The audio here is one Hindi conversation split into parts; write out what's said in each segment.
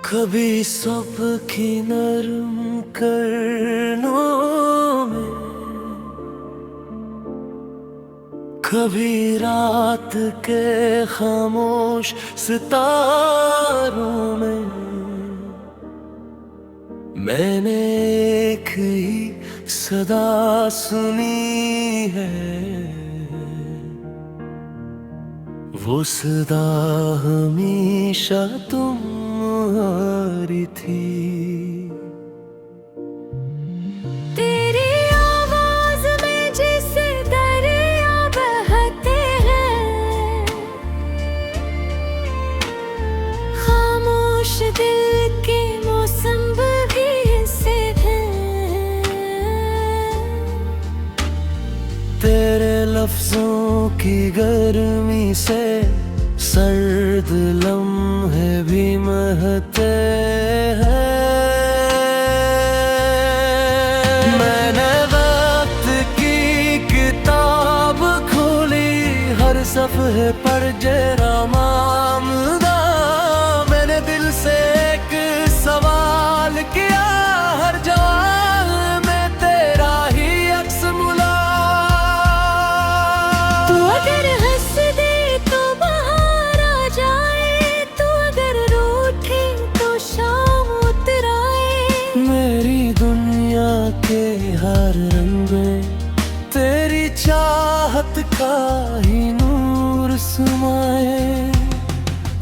कभी सबकी नरम करनों में, कभी रात के खामोश सितारों में मैंने एक ही सदा सुनी है। वो सदा हमेशा तुम्हारी थी। तेरी आवाज में जैसे दरिया बहते हैं, खामोश दिल के मौसम भी से हैं। तेरे लफ्जों की गर्मी से सर्द लम्हे भी महते हैं। मैंने वक्त की किताब खोली, हर सफ़े पर जरा मामदा। मैंने दिल से एक सवाल किया, हर जवाब में तेरा ही अक्स मिला। तू अगर हंस दे तो बाहर आ जाए, तू अगर रूठे तो शाम उतर आए। मेरी दुनिया के हर रंग में तेरी चाहत का ही नूर समाए।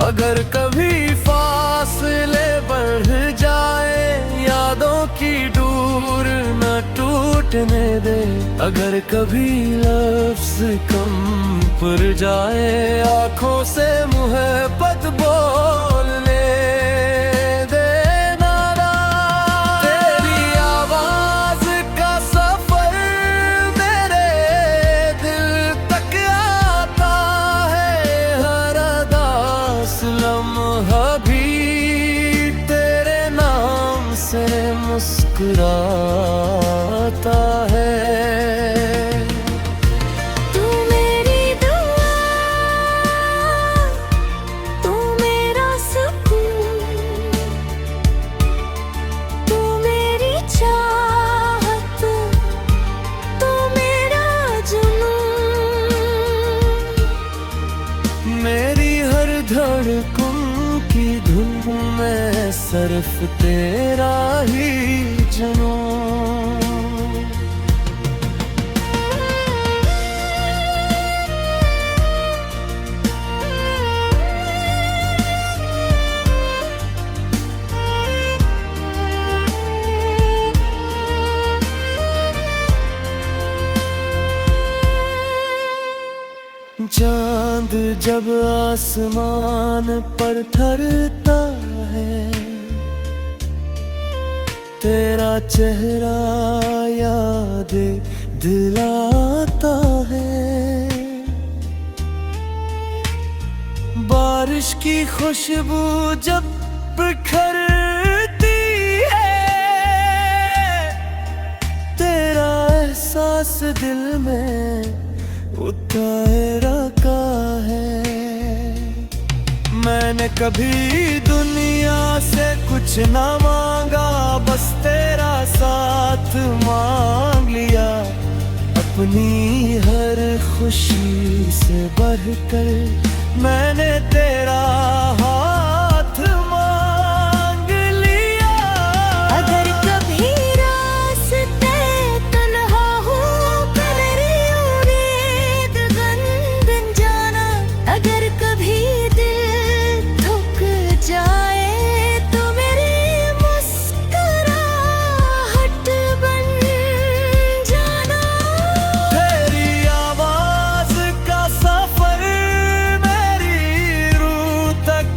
अगर कभी फासले बढ़ जाए, यादों की डोर न टूटने दे। अगर कभी लफ्ज़ कम पड़ जाए, आँखों से मोहब्बत बोलने दे नारा। तेरी आवाज़ का सफ़र मेरे दिल तक आता है, हर अदास लम्हा भी तेरे नाम से मुस्कुराता है। तू मेरी दुआ, तू मेरा सुकून, तू मेरी चाहत, तू मेरा जुनून। मेरी हर धड़कन की धुन में सिर्फ तेरा ही जुनून। चांद जब आसमान पर ठहरता है, तेरा चेहरा याद दिलाता है। बारिश की खुशबू जब बिखरती है, तेरा एहसास दिल में उतारा का है। मैंने कभी दुनिया से कुछ ना मांगा, बस तेरा साथ मांग लिया। अपनी हर खुशी से बढ़कर मैंने तेरा हाथ मांग लिया। अगर कभी रास्ते तन्हा हो, मेरी उम्मीद बन जाना। अगर कभी दिल थक जाए, तो मेरी मुस्कुराहट बन जाना। तेरी आवाज का सफर मेरी रूह तक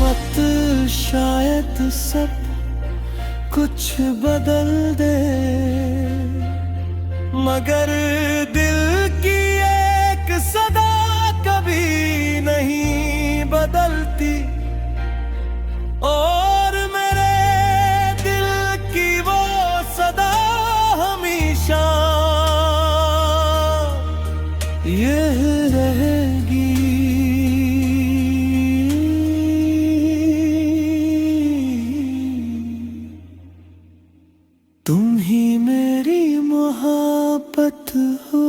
रात शायद सब कुछ बदल दे, मगर दिल की एक सदा कभी नहीं बदलती। और मेरे दिल की वो सदा हमेशा ये रहेगी। तुम ही मेरी मोहब्बत हो।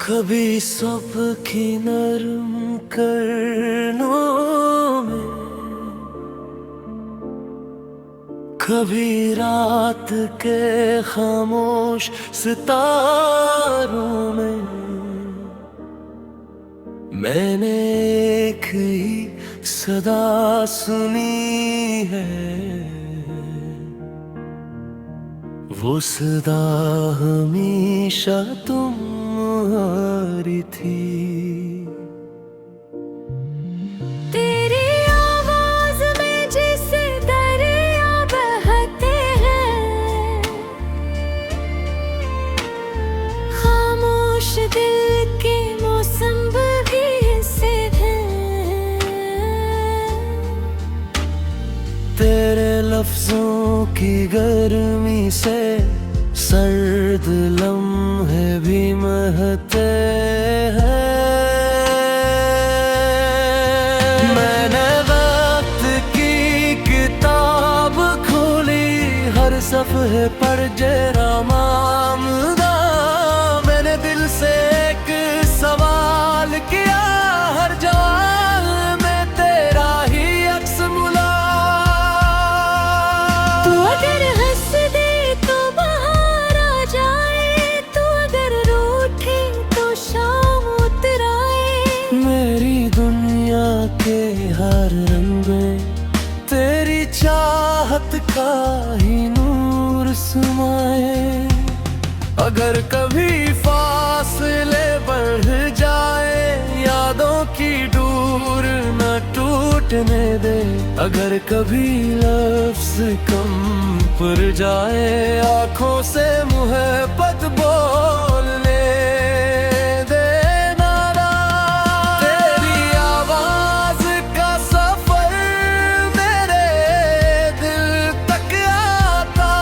कभी सुबह की नरम करनों में, कभी रात के खामोश सितारों में, मैंने एक ही सदा सुनी है, वो सदा हमेशा तुम्हारी थी। तेरी आवाज में जैसे दरिया बहते हैं, खामोश दिल के मौसम भी ऐसे हैं। तेरे लफ्जों की गर्मी से सर्द लम्हे भी महते हैं। मैंने वक्त की किताब खोली, हर सफ़े पर जरा मामदा, मैंने दिल से एक सवाल किया, हर जवाब में तेरा ही अक्स मिला। तू अगर हंस दे तो बाहर आ जाए, तू अगर रूठे तो शाम उतर आए। मेरी दुनिया के हर रंग में तेरी चाहत का ही नूर समाए। अगर कभी फासले बढ़ जाए, यादों की डोर न टूटने दे। अगर कभी लफ्ज कम पड़ जाए, आंखों से मोहब्बत बोलने देना ना। तेरी आवाज का सफर मेरे दिल तक आता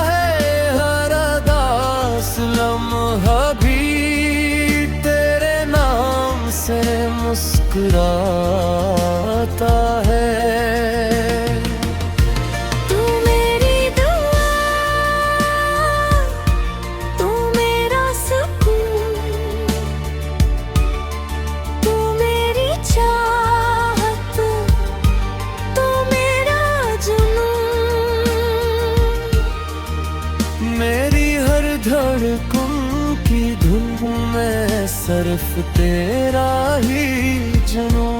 है, हर उदास लम्हा भी तेरे नाम से मुस्कुराता है। तू मेरी दुआ, तू मेरा सुकून, तू मेरी चाहत, तू मेरा जुनून। मेरी हर धड़कन की धुन में सिर्फ तेरा ही जुनून।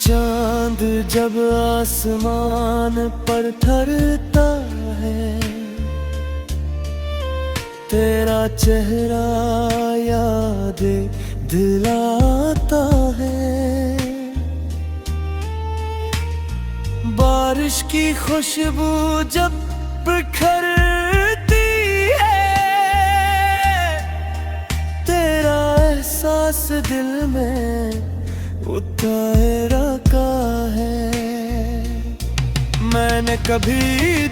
चांद जब आसमान पर ठहरता है, तेरा चेहरा याद दिलाता है। बारिश की खुशबू जब बिखरती है, तेरा एहसास दिल में उतारा का है। मैंने कभी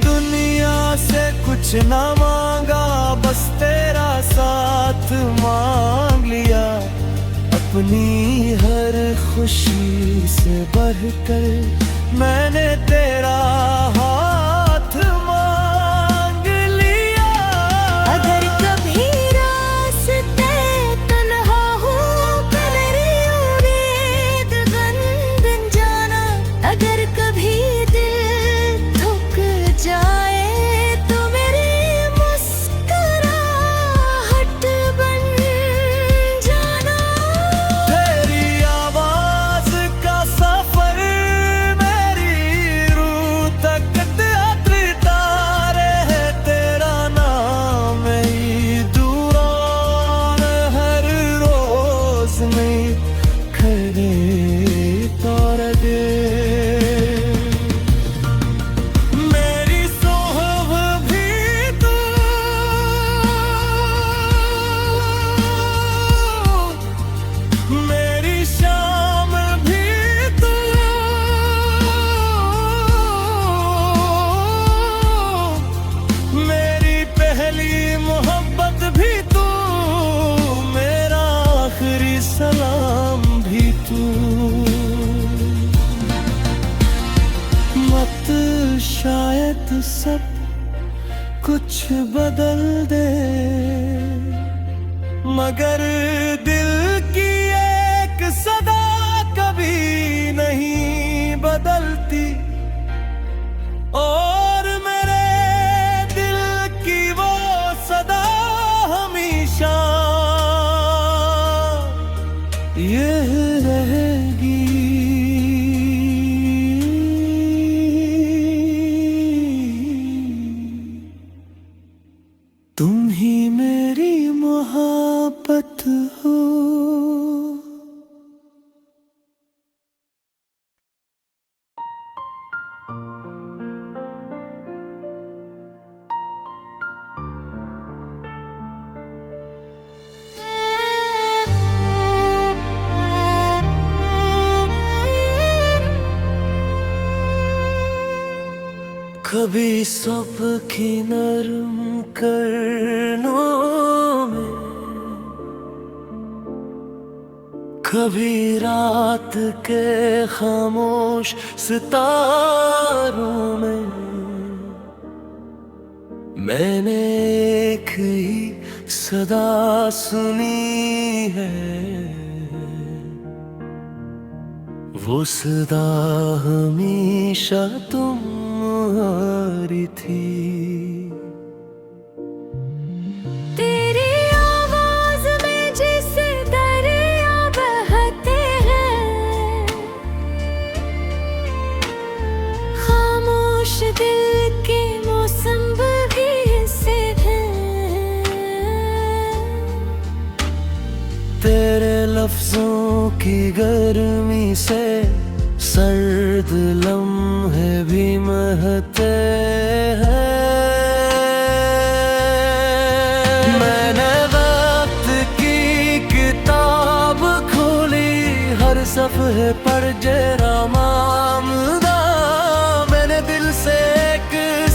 दुनिया से कुछ ना मांगा, बस तेरा साथ मांग लिया। अपनी हर खुशी से बढ़कर मैंने तेरा हाथ सब कुछ बदल दे, मगर दिल की एक सदा कभी नहीं बदलती। और मेरे दिल की वो सदा हमेशा ये रहेगी। तुम ही मेरी मोहब्बत हो। कभी सुबह की नरम करनों में, कभी रात के खामोश सितारों में, मैंने एक ही सदा सुनी है। वो सदा हमेशा तुम्हारी थी। तेरी आवाज में जैसे दरिया बहते हैं, खामोश दिल के मौसम भी से हैं। तेरे लफ्जों की गर्मी से सर्द लम्हे भी महते हैं। मैंने वक्त की किताब खोली, हर सफ़े पर जरा मामदा। मैंने दिल से एक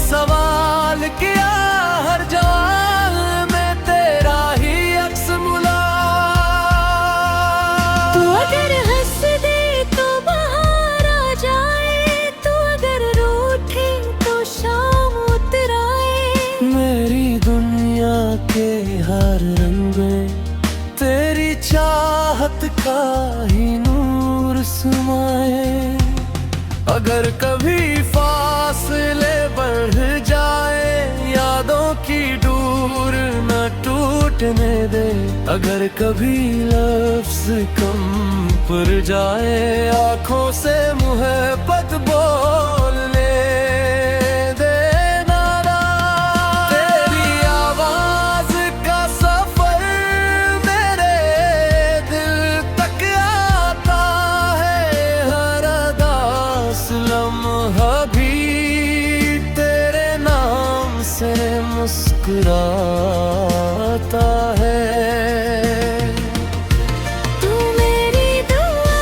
सवाल किया, हर जवाब में तेरा ही अक्स मिला। तू अगर हंस दे तो बाहर आ जाए, तू अगर रूठे तो शाम उतर आए। मेरी दुनिया के हर रंग में तेरी चाहत का ही नूर समाए। अगर कभी फासले बढ़ जाए, यादों की डोर न टूटने दे। अगर कभी लफ्ज कम पड़ जाए, आँखों से मोहब्बत बोलने देना ना। तेरी आवाज का सफर मेरे दिल तक आता है। हर अदास लम्हा भी तेरे नाम से मुस्कुराता है। तू मेरी दुआ,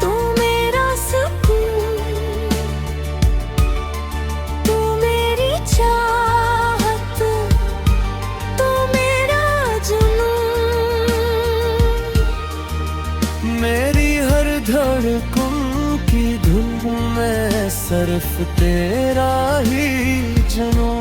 तू मेरा सुकून, तू मेरी चाहत, तू मेरा जुनून। मेरी हर धड़कन की धुन में सिर्फ तेरा ही जुनून।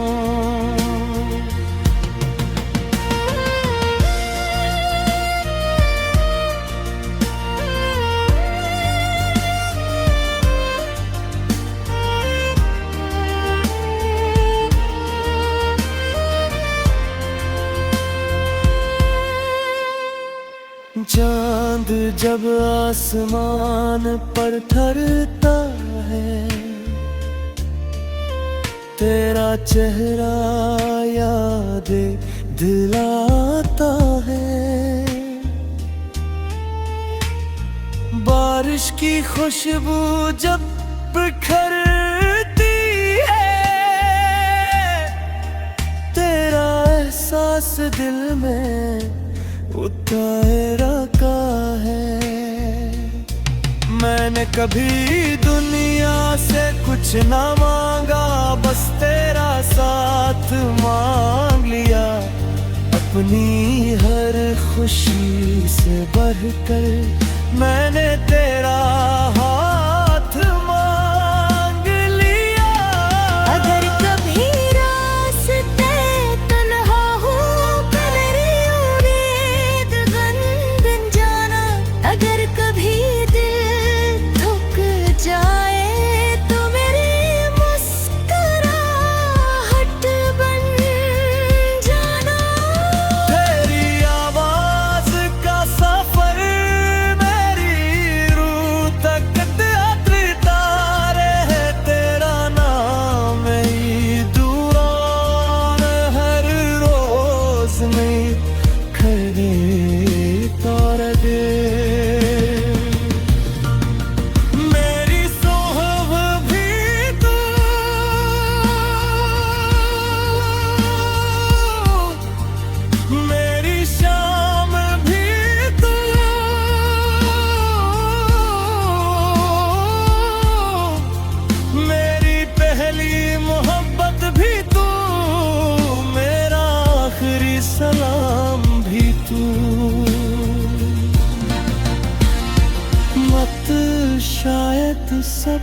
चांद जब आसमान पर ठहरता है, तेरा चेहरा याद दिलाता है। बारिश की खुशबू जब बिखरती है, तेरा एहसास दिल में उतारा का है। मैंने कभी दुनिया से कुछ ना मांगा, बस तेरा साथ मांग लिया। अपनी हर खुशी से बढ़कर मैंने तेरा हाथ मांग लिया। शायद सब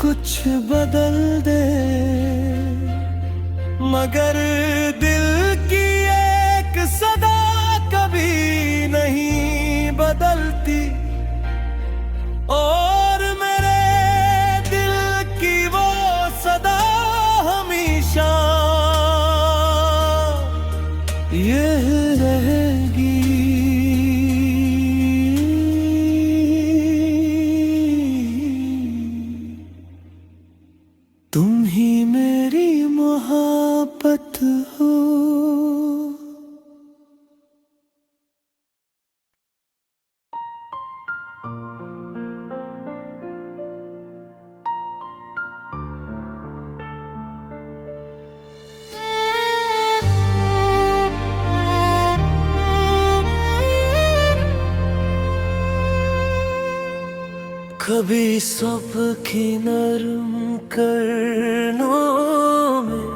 कुछ बदल दे, मगर दिल की एक सदा कभी नहीं बदलती। और मेरे दिल की वो सदा हमेशा ये रहेगी। तुम ही मेरी मोहब्बत हो। कभी सुबह की नरम करनों में,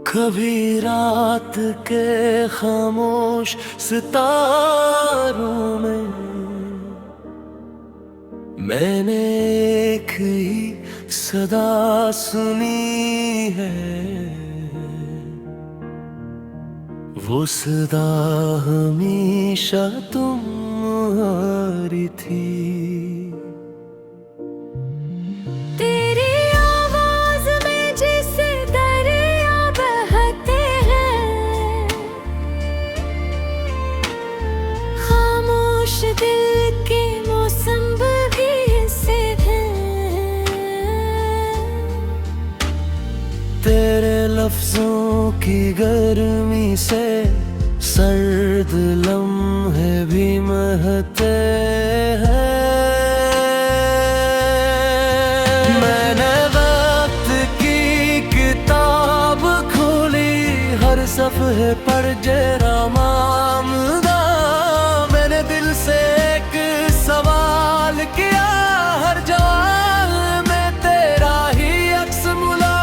कभी रात के खामोश सितारों में, मैंने एक ही सदा सुनी है, वो सदा हमेशा तुम्हारी थी। तेरी आवाज में जैसे दरिया बहते हैं, खामोश दिल के मौसम भी से हैं। तेरे लफ्जों की गर्मी से सर्द लम्हे भी महते हैं। मैंने वक्त की किताब खोली, हर सफ़े पर जरा मामदा। मैंने दिल से एक सवाल किया, हर जवाब में तेरा ही अक्स मिला।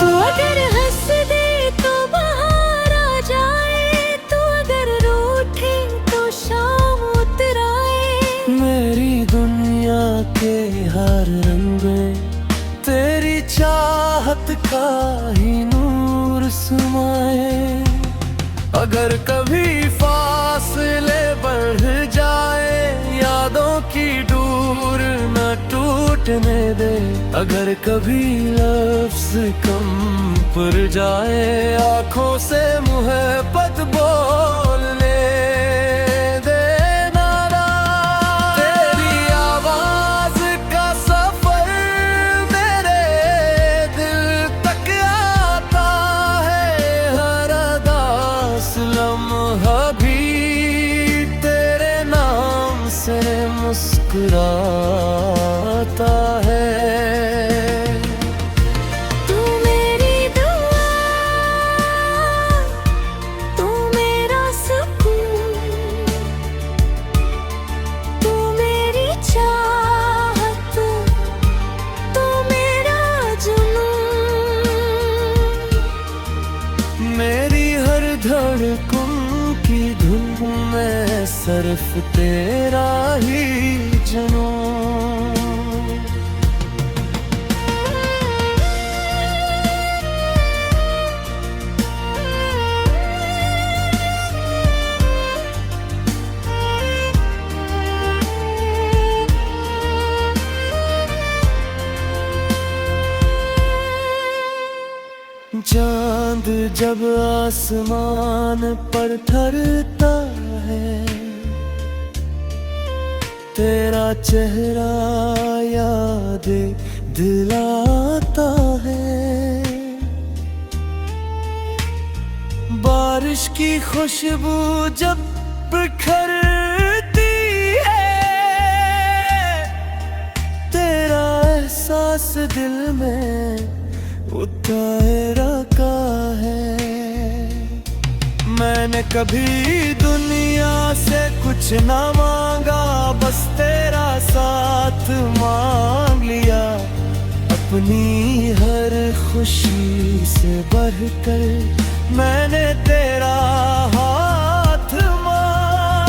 तू अगर हंस दे तो बाहर आ जाए, तू अगर रूठे तो शाम उतर आए। मेरी दुनिया के हर रंग में तेरी चाहत का ही नूर समाए। अगर कभी फासले बढ़ जाए, यादों की डोर न टूटने दे। अगर कभी लफ्ज़ कम पड़ जाए, आँखों से मोहब्बत बोलने दे नारा। तेरी आवाज का सफर मेरे दिल तक आता है, हर उदास लम्हा भी तेरे नाम से मुस्कुराता है। तू मेरी दुआ, तू मेरा सुकून, तू मेरी चाहत, तू मेरा जुनून। मेरी हर धड़कन की धुन में सिर्फ तेरा ही जुनून। चांद जब आसमान पर ठहरता है, तेरा चेहरा याद दिलाता है। बारिश की खुशबू जब बिखरती है, तेरा एहसास दिल में उतारा का है। मैंने कभी दुनिया से कुछ ना मांगा, बस तेरा साथ मांग लिया। अपनी हर खुशी से बढ़कर मैंने तेरा हाथ मांगा।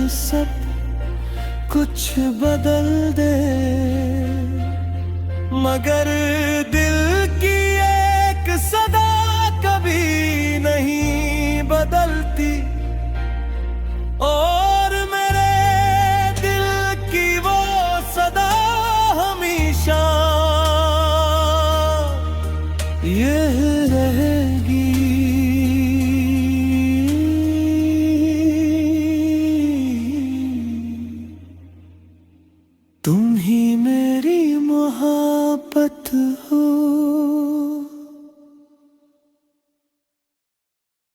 सब कुछ बदल दे, मगर दिल